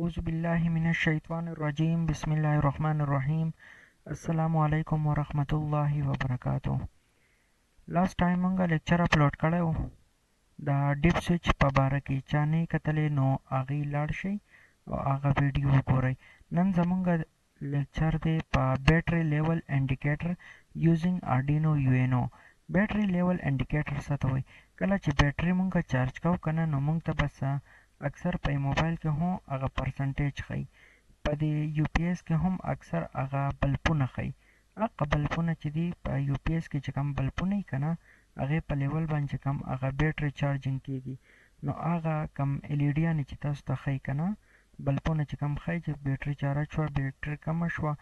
أعوذ بالله من الشیطان الرجیم بسم الله الرحمن الرحیم السلام علیکم ورحمت الله وبرکاتہ. لاست ټایم مونږه لیکچر اپلوډ کړی و د ډیپ سویچ په باره کې. چا نه کتلی نو هغې لاړ شئ او هغه ویډیو وګورئ. نن زمونږ لیکچر دی په بیټري لیول انډیکیټر یوزینګ آرډینو یوینو. بیټري لیول انډیکیټر څه ته وایي؟ کله چې بیټري مونږه چارج کوو که نه نو مونږ ته بس اکثر په موبایل کې هم هغه پرسنټیج ښیي. په دې یو پی ایس کې هم اکثر هغه بلپونه ښیي. هغه بلپونه چې دي په یو پی ایس کې چې کوم بلپونه وي که نه هغې په لیول باندې چې کوم هغه بیټري چارجینګ کېږي نو هغه کوم ایل ای ډیانې چې تاسو ته ښیي که نه بلپونه چې کوم ښیي چې بیټري چارج شوه بیټري کمه شوه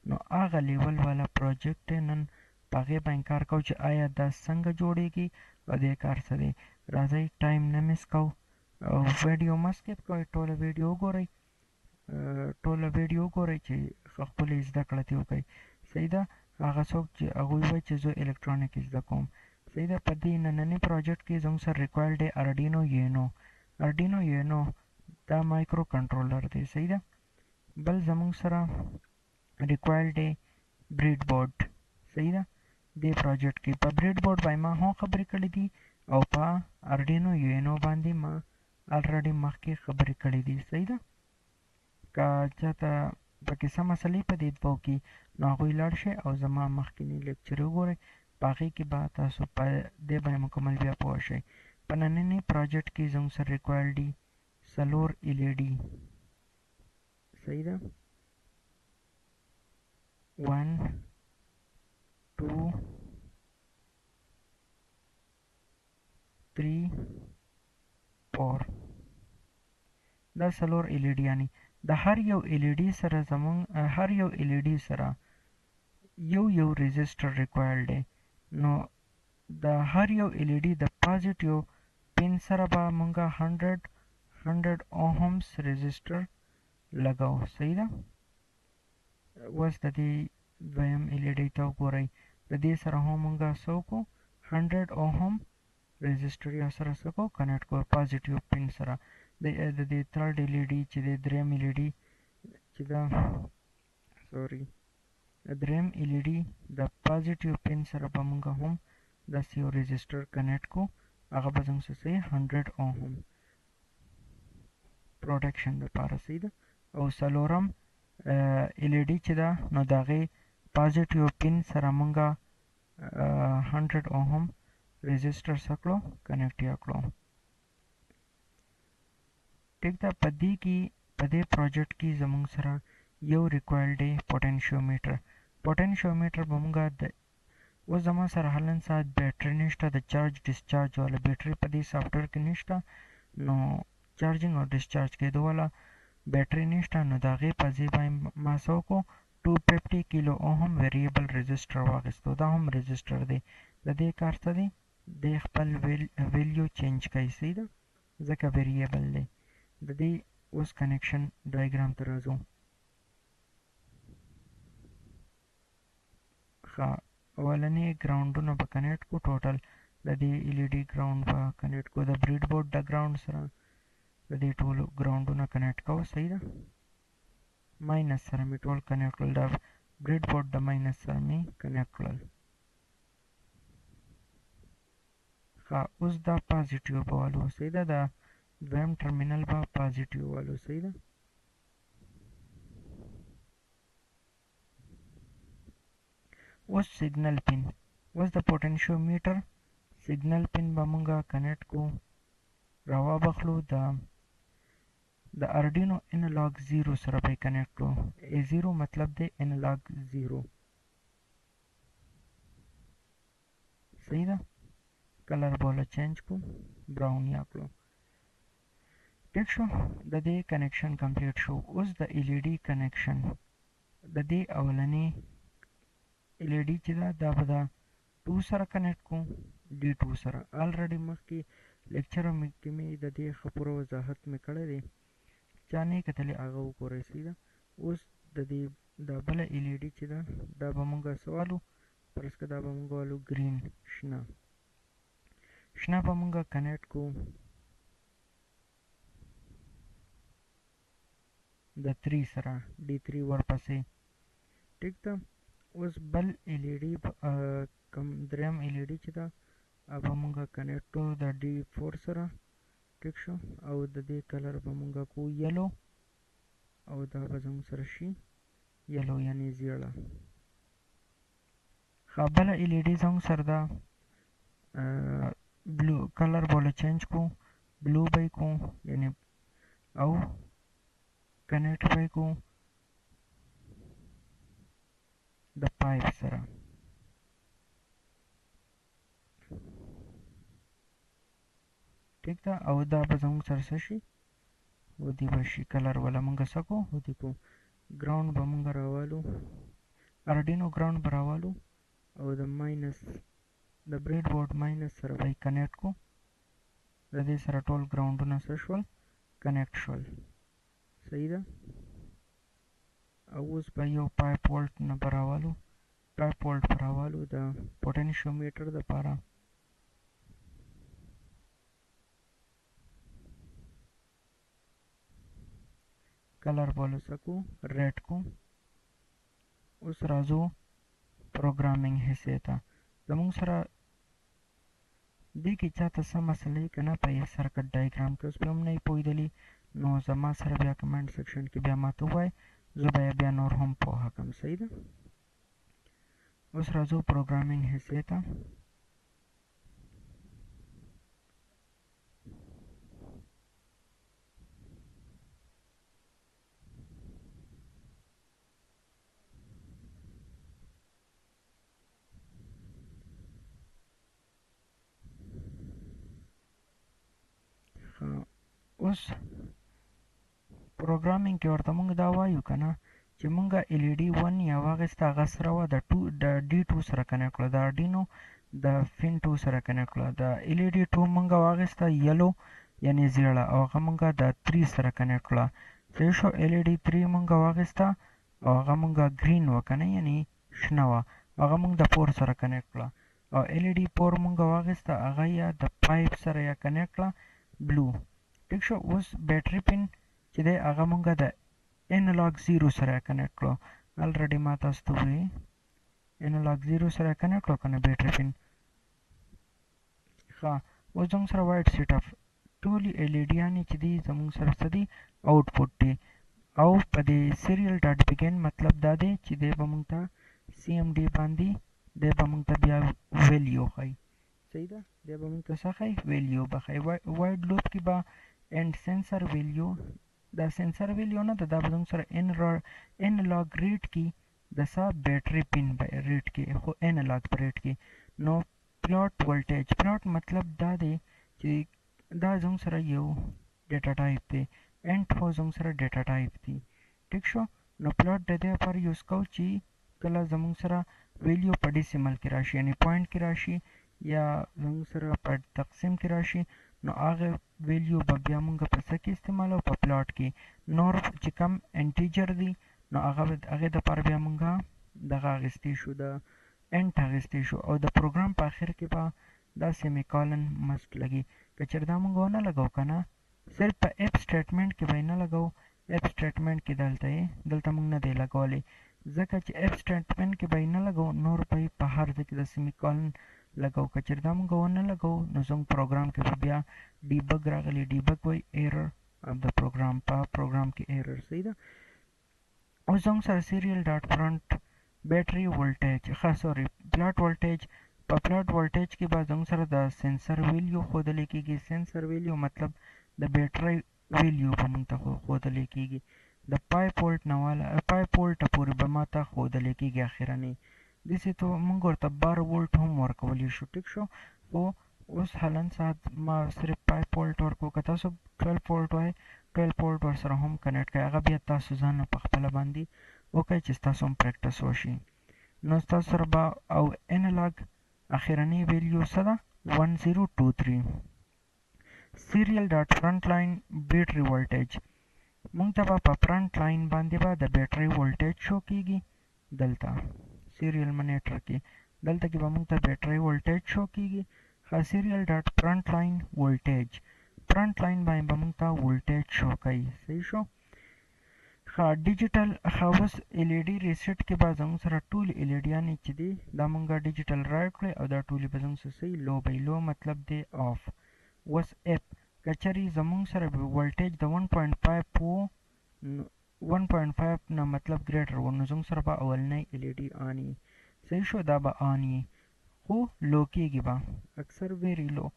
نو هغه لیول والا پروجیکټ دی. نن په هغې باندې کار کوو چې آیا دا څنګه جوړېږي او دې کار څه دی. راځئ ټایم نه مس کوو او ویډیو مه سکیپ کوئ. ټوله ویډیو وګورئ چې خپلې زده کړه ترې وکړئ. صحیح ده. هغه څوک چې هغوی وایي چې زه الکترونیک زده کوم. صحیح ده. په دې ننني پروجیکټ کې زموږ سره ریکوایرډ دی ارډینو یونو. ارډینو یونو دا مایکرو کنټرولر دی. صحیح ده. بل زموږ سره ریکوایرډ دی بریډ بورډ. صحیح ده. دې پروجیکټ کې په بریډ بورډ باندې ما هم خبرې کړې دي او په ارډینو یونو باندې ما الریډي مخکې خبرې کړې دي. صحیح ده. که چاته پکې څه مسلې په دې دوو کې نو هغوی لاړ شئ او زما مخکیني لیکچر وګورئ. په هغې کې به تاسو په دې باندې مکمل بیا پوه شئ. په ننني پروجیکټ کې زموږ سره ریکوایرډ دي څلور ایل ای ډي. صحیح ده. 1 2 3 4 دا څلور ایل ای ډیانې. د هر یو ایل ای ډي سره یو ريزسټر ریکوایرډ دی. نو د هر یو ایل ای ډي د پازیټیو پین سره به مونږه 100 اوهمز ريزسټر لګاو. صحیح ده. اوس د دې دویم ایل ای ډي ته وګورئ. د دې سره هم مونږه څه وکړو 100 اوهم ريزسټر یا سره څه کړو کنیکټ کړو پازیټیو پین سره. د دې تھرډ ایل ای ډي چې د دریم ایل ای ډي چې دا دریم ایل ای ډي د پازیټیو پین سره به مونږ هم داسې یو ريزسټر کنیکټ کړو. هغه به زموږ څه 100 اوهم پروټیکشن دپاره. صحیح ده. او څلورم ایل ای ډي چې ده نو د هغې پازیټیو پین سره مونږه 100 اوهم ريزسټر څه کړو کنیکټ یې کړو. ټیک ده. په دې پروجیکټ کې زموږ سره یو ریکوایرډ دی پوټنشیومیټر. پوټنشیومیټر به مونږه اوس زما سره حالن ساعت بیټري نشته د چارج ډسچارج والا بیټري په دې سافټویر کې نشته نو چارجینګ او ډسچارج کېدو والا بیټري نشته نو د هغې په ځای باندې ما څه وکړو 250 کیلو اوهم ویریبل ريزسټر واخیستو. دا هم ريزسټر دی. د دې کار څه دی دی خپل ویلیو چینج کوي. صحیح ده. ځکه ویریبل دی. د دې اوس کنیکشن ډایګرام ته راځو. ښه اولنې ګراونډونه به کنیکټ کړو. ټوټل د دې ایل ای ډي ګراونډ به کنیکټ کړو د بریډ بورډ د ګراونډ سره. د دې ټولو ګراونډونه کنیکټ کوو. صحیح ده. ماینس سره مې ټول کنیکټ کړل. د بریډ بورډ د ماینس سره مې کنیکټ کړل. ښه اوس دا پازیټیو به والو. صحیح ده. د دویم ټرمینل به پازیټیو والو. صحیح ده. اوس سیګنل پین. اوس د پوټنشیومیټر سیګنل پین به مونږه کنیکټ کړو راوا بخلو د ارډینو انالاګ 0 سره به یې کنیکټ کړو. A0 مطلب دی انالاګ 0. صحیح ده. کلر به وله چینج کړو براون یا کړو. ټیک شو. د دې کنیکشن کمپلیټ شو. اوس د ایل ای ډي کنیکشن د دې اولنې ایل ای ډي چې ده دا به د 2 سره کنیکټ کړو D2 سره. الریډي مخکې لیکچر کې مې د دې ښه پوره وضاحت مې کړی دی. چا نه کتلی هغه وګورئ. صحیح ده. اوس د دې دا بله ایل ای ډي چې ده دا به مونږه څه والو فرض که دا به مونږ والو ګرین شنه به مونږه کنیکټ کړو د 3 سره D3 ورپسې. ټیک ده. اوس بل LED کم دریم LED چې ده هغه مونږه کنیکټ کو د D4 سره. ټیک شو. او د دې کلر به مونږه کو یلو او دا به زموږ سره شي یلو یعنی زیړه. بله LED زموږ سره ده بلو کلر بوله چینج کو بلو به کو یعنی او کنیکټ به کو د پایپ سره. ٹھیک ده. او دا به زموږ سره څه شي ودې به شي کلر والا مونږ څه کو ودې کو ګراوند به مونږ راوالو ارډینو ګراوند به راوالو او د ماینس د بریډ بورډ ماینس سره به کنیکټ کو. د دې سره ټول ګراوندونه څه شول کنیکټ شول. صحیح ده. او اوس به یو پایپ وولټ نه به راوالو پایپ وولټ به راوالو د پوټنشیومیټر دپاره. کلر بوله څه کو ریډ کو. اوس راځو پروګرامینګ حصې ته. زموږ سره دې کې چاته څه مسله یې که نه په سرکټ ډایګرام کې اوس پې هم نه یې پوهېدلي نو زما سره بیا کمنټ سیکشن کې بیا ماته ووایه زه به بیا نور هم پوهه کړم. صحیح ده. اوس راځو پروګرامینګ حصې ته. اوس پروګرامینګ کې ورته مونږ دا وایو که نه چې مونږه LED 1 یا واخیسته هغه سره وه د D2 سره کنیکټ کړه د اردینو د فین 2 سره کنیکټ کړه. د LED 2 مونږه واخیسته یلو یعنی زیړه او هغه مونږه د 3 سره کنیکټ کړه. صحیح شو. LED 3 مونږه واخیسته او هغه مونږه ګرین وه که نه یعنی شنه وه هغه مونږ د 4 سره کنیکټ کړه. او LED 4 مونږه واخیسته هغه یا د پایپ سره یا کنیکټ کړه بلو. ٹھیک شو. اوس بیټري پین چې دی هغه مونږه د انالاګ 0 سره کنیکټ کړو. الریډي ما تاسو ته وویل انالاګ 0 سره کنیکټ کړو که نه بیټري پین. ښه. اوس زموږ سره وایټ سیټ اپ ټولې LED یانې چې دي زموږ سره څه دي آوټپوټ دی او په دې سیریل ډاټ بګین مطلب دا دی چې دی به مونږ ته CMD باندې دی به مونږ ته بیا ویلیو ښایي. صحیح ده. دی به مونږ ته څه ښایي ویلیو به ښایي. وایډ لوپ کې به اینډ سینسر ویلیو دا سینسر ویلیو نه ده دا به زموږ سره انالاګ ریډ کې د څه بیټري پین به ریډ کې خو انالاګ په ریډ کې. نو پلاټ ولټیج پلاټ مطلب دا دی چې دا زموږ سره یو ډیټا ټایپ دی اینټ خو زموږ سره ډیټا ټایپ دی. ټیک شو. نو پلاټ د دې لپاره یوز کوو چې کله زموږ سره ویلیو په ډیسیمل کې راشي یعنی پوینټ کې راشي یا زموږ سره په تقسیم کې راشي نو هغه ویلیو به بیا مونږ په څه کې استعمالوو په پلاټ کې. نور چې کم انټیجر دي نو هغې دپاره بیا مونږه دغه اخیستی شو د انټ اخیستی شو او د پروګرام په آخر کې به دا سیمی کالن مسټ لګي. که چېرې دا مونږ ونه لګو که نه صرف په اف سټیټمنټ کې به یې نه لګو اف سټیټمنټ کې دلته مونږ نه دی لګولی ځکه چې اف سټیټمنټ کې به یې نه لګو نور به یې په هر ځای کې د سیمی کالن لګو. که چېرې دا مونږ ونه لګو نو زموږ پروګرام کې به بیا ډیبګ راغلی ډیبګ وایي ایرر د پروګرام په پروګرام کې ایرر. صحیح ده. اوس زموږ سره سیریل ډاټ فرنټ بیټري ولټیج سوري پلاټ ولټیج په پلاټ ولټیج کې به زموږ سره د سینسر ویلیو ښودلی کېږي. سینسر ویلیو مطلب د بیټرۍ ویلیو به مونږ ته ښودلی کېږي. د پایپ وولټ نه والا پایپ وولټه پورې به ما ته ښودلی کېږي اخرنۍ. داسې تو مونږ ورته 12 وولټ هم ورکولی شو. ټیک شو. خو اوس حالن ساعت ما صرف پایپ وولټ ورکوو. که تاسو 12 وولټ وای 12 وولټ ورسره هم کنیکټ کړئ هغه بیا تاسو ځان په خپله باندې وکړئ چې ستاسو هم پریکټس وشي. نو ستاسو سره به او انالاګ اخرنۍ ویلیو څه ده 1023. سیریل ډاټ فرنټ لاین بیټري ولټیج مونږ ته به په فرنټ لاین باندې به د بیټري ولټیج شو کېږي دلته سیریل منیټر کې دلته کې به مونږ ته بیټري ولټیج شو کېږي. سیریل ډاټ فرنټ لاین ولټیج فرنټ لاین باندې به مونږ ته ولټیج شو کوي. صحیح شو. ښه ډیجیټل ښه اوس ال ای ډي ریسټ کې به زموږ سره ټول ال ای ډیانې چې دي دا مونږه ډیجیټل رایټ کړئ او دا ټولې به زموږ سره لو به لو مطلب دی آف. اوس اف که چېرې زموږ سره ولټیج د 1.5 و 1.5 نه مطلب ګریټر و نو زموږ سره به اولنی ال ای ډي آن وي. صحیح شو دا به آن وي خو لو کېږي به اکثر ویری لو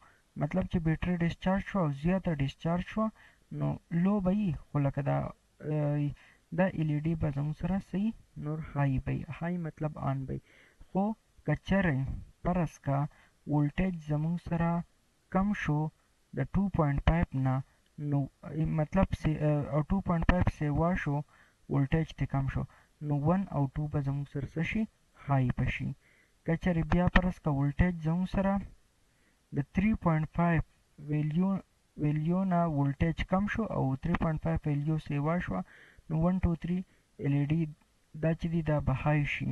مطلب چې بیټرۍ ډسچارج شو او زیاته ډسچارج شوه نو لو به وي خو لکه دا ال ای ډي به زموږ سره صحیح نور های به وي های مطلب آن به وي. خو که چېرې فرض که ولټیج زموږ سره کم شو د 2.5 نه نو مطلب او 2.5 سیوا شو ولټیج ته کم شو نو 1 او 2 به زموږ سره څه شي های به شي. که چېرې بیا فرض که ولټیج زموږ سره د 3.5 ویلیو نه ولټیج کم شو او 3.5 ویلیو سیوا شوه نو 1 2 3 ال ای ډي دا چې دي دا به های شي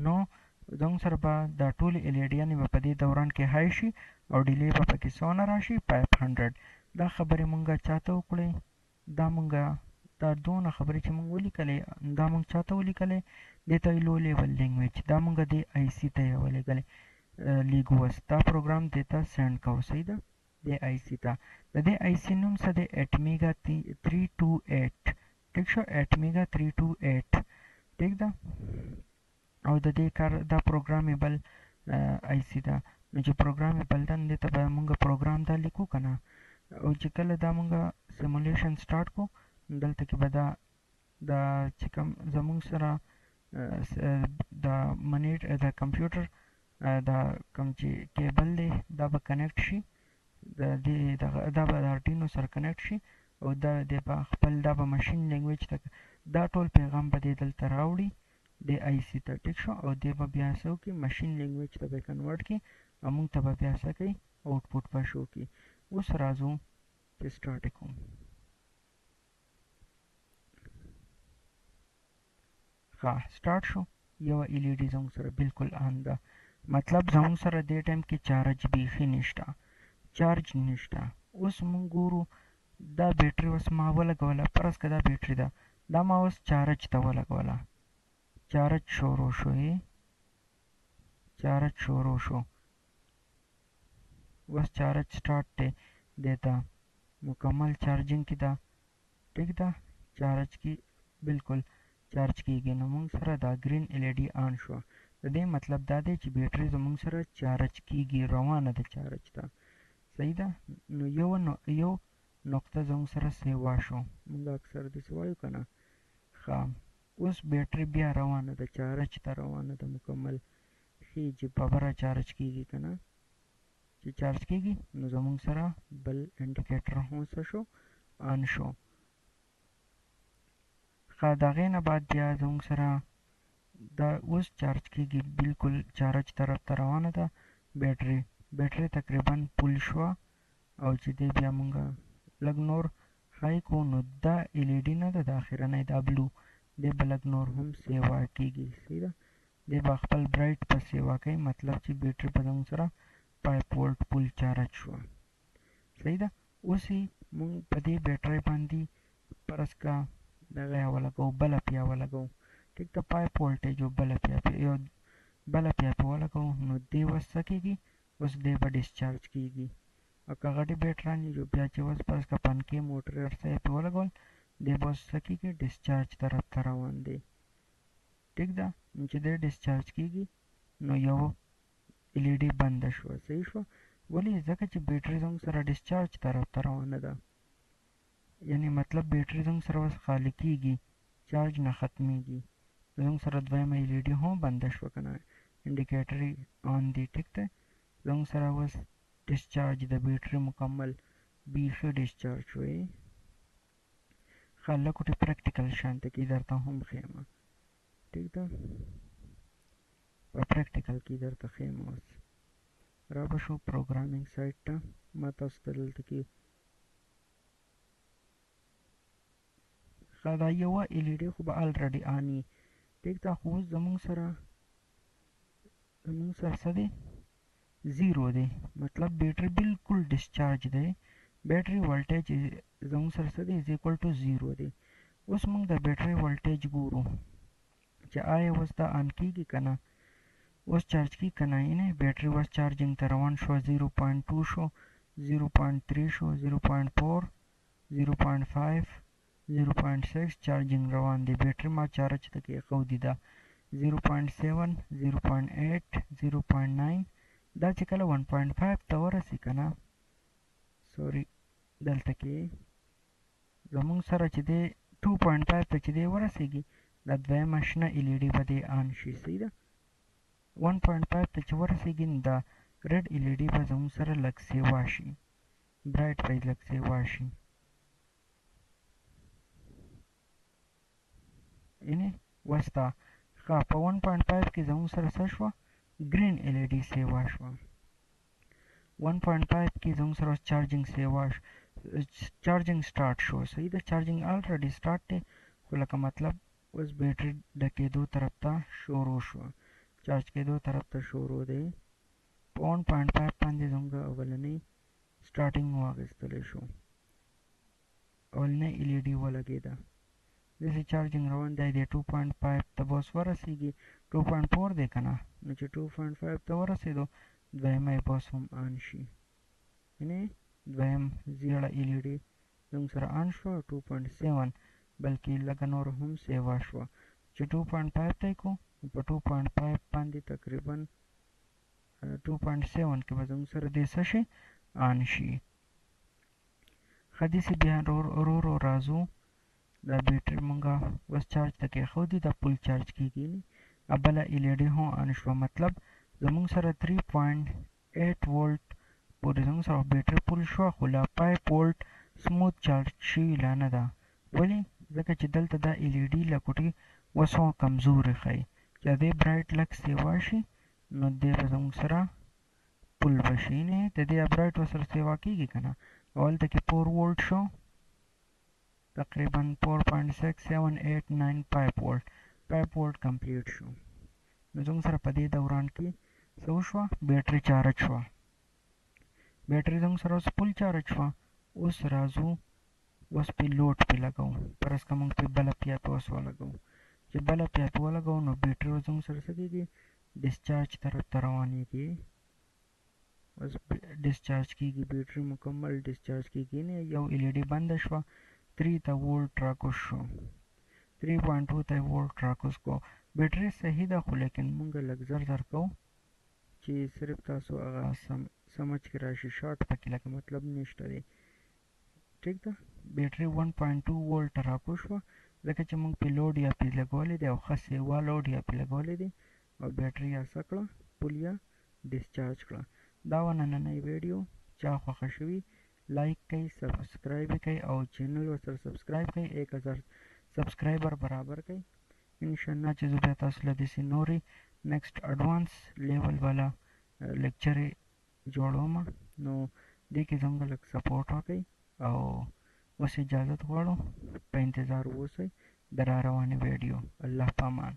نو زموږ سره به دا ټولې ال ای ډیانې به په دې دوران کې های شي او ډیلی به پکې څونه راشي 500. دا خبرې مونږه چاته وکړې دا مونږه دا دونه خبرې چې مونږ ولیکلې دا مونږ چاته ولیکلې دې ته لو لیول لینګویج دا مونږه دې آی سی ته یې ولېږلې لیګوس دا پروګرام دې ته سینډ کوو صحیح ده دې آی سی ته د دې آی سی نوم څه دی اټمیګا 328 ټیک شو اټمیګا 328 ټیک ده او د دې کار دا پروګرامیبل آی سی ده نو چې پروګرامیبل ده نو دې ته به مونږ پروګرام دا لیکو که نه او چې کله دا مونږ سیمولیشن سټارټ کړو دلته کې به دا چې کوم زموږ سره د منیټ د کمپیوټر دا کوم چې کیبل دی دا به کنیکټ شي دا به د آرډینو سره کنیکټ شي او دا به خپل دا به ماشین لینګویج ته دا ټول پیغام به دې دلته راوړي د آی سی ته ټیک شو او دې به بیا څه وکړي ماشین لینګویج ته به کنورټ کړي او موږ ته به بیا څه کوي آوټپوټ به شو کړي. اوس راځو چې سټارټ یې کوو. ښه سټارټ شو یوه ال ای ډي زموږ سره بالکل آن ده مطلب زموږ سره دې ټایم کې چارج بیخي نشته چارج نشته. اوس موږ ګورو دا بیټرۍ اوس ما ولګوله فرض که دا بیټرۍ ده دا ما اوس چارج ته ولګوله چارج شروع شو چارج شروع شو اوس چارج سټارټ دی دې ته مکمل چارجنګ کې ده ټیک ده چارج کې بالکل چارج کېږي نو موږ سره دا ګرین ال ای ډي آن شوه د دې مطلب دا دی چې بیټرۍ زموږ سره چارج کېږي روانه ده چارج ته صحیح ده نو یو نقطه زموږ سره سیوا شو موږ اکثر داسې وایو که نه ښه اوس بیټرۍ بیا روانه ده چارج ته روانه ده مکمل ښي چې ببره چارج کېږي که نه چې چارج کېږي نو زموږ سره بل انډیکیټر هم څه شو آن شو. ښه د هغې نه بعد بیا زموږ سره دا اوس چارج کېږي بالکل چارج طرف ته روانه ده بیټرۍ تقریبا پول شوه او چې دی بیا مونږ لږ نور های کو نو دا ال ای ډي نه ده د اخرنی دا بلو دی به لږ نور هم سیوا کېږي صحیح ده دی به خپل برایټ په سیوا کوي مطلب چې بیټرۍ به زموږ سره 5 وولټ پول چارج شوه صحیح ده. اوس یې مونږ په دې بیټرۍ باندې فرض که دغه یې ولګوو بله پیا ولګوو ټیک ده 5 وولټیج او بله پیا پې ولګوو نو دی اوس څه کېږي اوس دی به ډسچارج کېږي او که غټې بیټرانې جو بیا چې اوس فرض که پنکې موټر هر څه یې پې ولګول دی به اوس څه کېږي ډسچارج طرف ته روان دی ټیک ده نو چې دی ډسچارج کېږي نو یو ال ای ډي بنده شوه صحیح شوه ولې ځکه چې بیټرۍ زموږ سره ډسچارج طرف ته روانه ده یعنی مطلب بیټرۍ زموږ سره اوس خالي کېږي چارج نه ختمیږي زموږ سره دویمه ال ای ډي هم بنده شوه که نه انډیکیټر یې آن دی ټیک دی زموږ سره اوس ډسچارج د بیټرۍ مکمل بیخي ډسچارج شوی ښه لکوټې پریکټیکل شانته کې درته هم ښیم ټیک ده په پریکټیکل کې درته ښیم اوس را به شو پروګرامینګ سایټ ته ما تاسو ته دلته کې ښه دا یوه ال ای ډي خو به الریډي آن وي ټیک ده خو اوس زموږ سره څه دی زیرو دی مطلب بیټرۍ بالکل ډسچارج دی بیټرۍ ولټیج زموږ سره څه دی از ایکول ټو زیرو دی اوس موږ د بیټرۍ ولټیج ګورو چې آیا اوس دا آن کیږي که نه، اوس چارج کیږي که نه. یعنې بیټرۍ اوس چارجینګ ته روان شوه، 0.2 شو، 0.3 شو، 0.4، 0.5، 0.6 چارجینګ روان دی. بیټرۍ ما چارج ته کېښودې ده 0.7، 0.8، 0.9. دا چې کله 1.5 ته ورسي که نه، سوري دلته کې زمونږ سره چې دی 2.5 ته چې دی ورسېږي، دا دویمه شنه ایل ای ډي به دی آن شي. صحیح ده. 1.5 ته چې ورسېږي نو دا ریډ ایل ای ډي به زمونږ سره لږ سیوا شي، برایټ به لږ سیوا شي. یعنې اوس دا ښه په 1.5 کې زمونږ سره څه شوه، ګرین ایل ای ډي سیوا شوه. 1.5 کې زموږ سره اوس چارجینګ سیوا چارجینګ سټارټ شو. صحیح ده. چارجینګ الریډي سټارټ دی، خو لکه مطلب اوس بیټرۍ ډکېدو طرف ته شروع شوه، چارج کېدو طرف ته شروع دی. په 1.5 باندې زموږ اولنی سټارټینګ واخیستلی شو، اولنی ایل ای ډي ولګېده. داسې چارجینګ روان دی. دی 2.5 ته به اوس ورسېږي، 2.4 دی که نه، نو چې 2.5 ته ورسېدو دویمه یې به اوس هم آن شي. یعنې دویم زیړه ایل ای ډي زموږ سره آن شوه. 2.7 بلکې لږه نور هم سیوا شوه. چې 2.5 ته یې کړو نو په 2.5 باندې تقریبا 2.7 کې به زموږ سره دې څه شي، آن شي. ښه داسې بیا ورو ورو راځو. دا بیټرۍ مونږه اوس چارج ته کېښودې، دا فل چارج کېږي. بله ایل ای ډي هم آن شوه، مطلب زموږ سره 3.8 ولټ پورې زموږ سره بیټرۍ فل شوه، خو لا 5 ولټ سموث چارج شوي لا نه ده. ولې؟ ځکه چې دلته دا ایل ای ډي لکوټې اوس هم کمزورې ښیي. چې دی برایټ لږ سیوا شي نو دی به زموږ سره فل به شي. یعنې د دې برایټ ورسره سیوا کېږي که نه. هلته کې 4 ولټ شو، تقریبا 4.67895 ولټ، 5 ولټ کمپلیټ شو. نو زموږ سره په دې دوران کې څه وشوه، بیټرۍ چارج شوه. بیټرۍ زموږ سره اوس فل چارج شوه. اوس راځو اوس پې لوډ پې لګوو. فرض که موږ پې بله پیا پې اوس ولګوو. چې بله پیا پې ولګوو نو بیټرۍ اوس زموږ سره څه کېږي، ډسچارج طرف ته روانېږي. اوس ډسچارج کېږي، بیټرۍ مکمل ډسچارج کېږي. نه یو ایل ای ډي بنده شوه، 3 ته ولټ راکوز شو، 3.2 ته ولټ راکوز کو. بیټرۍ صحیح ده، خو لیکن مونږ لږ زر زر کوو چې صرف تاسو هغه سمجھ کې راشي. شارټ پکې لکه مطلب نشته دی. ټیک ده. بیټرۍ 1.2 ولټ راکوز شوه، ځکه چې مونږ پې لوډ یا پې لګولی دی او ښه سیوا لوډ یا پې لګولی دی، او بیټرۍ یا څه کړه، فل یا ډسچارج کړه. دا وه نننۍ ویډیو. چا خوښه شوي لایک کوئ، سبسکرایب یې کوئ، او چینل ورسره سبسکرایب کوئ. 1000 سبسکرایبر برابر کوئ. انشاءالله چې زه بیا تاسو له داسې نورې نیکسټ اډوانس لیول والا لیکچرې جوړوم، نو دې کې زموږ لږ سپورټ وکړئ. او اوس اجازت غواړو، په انتظار اوسئ د را روانې ویډیو. الله پامان.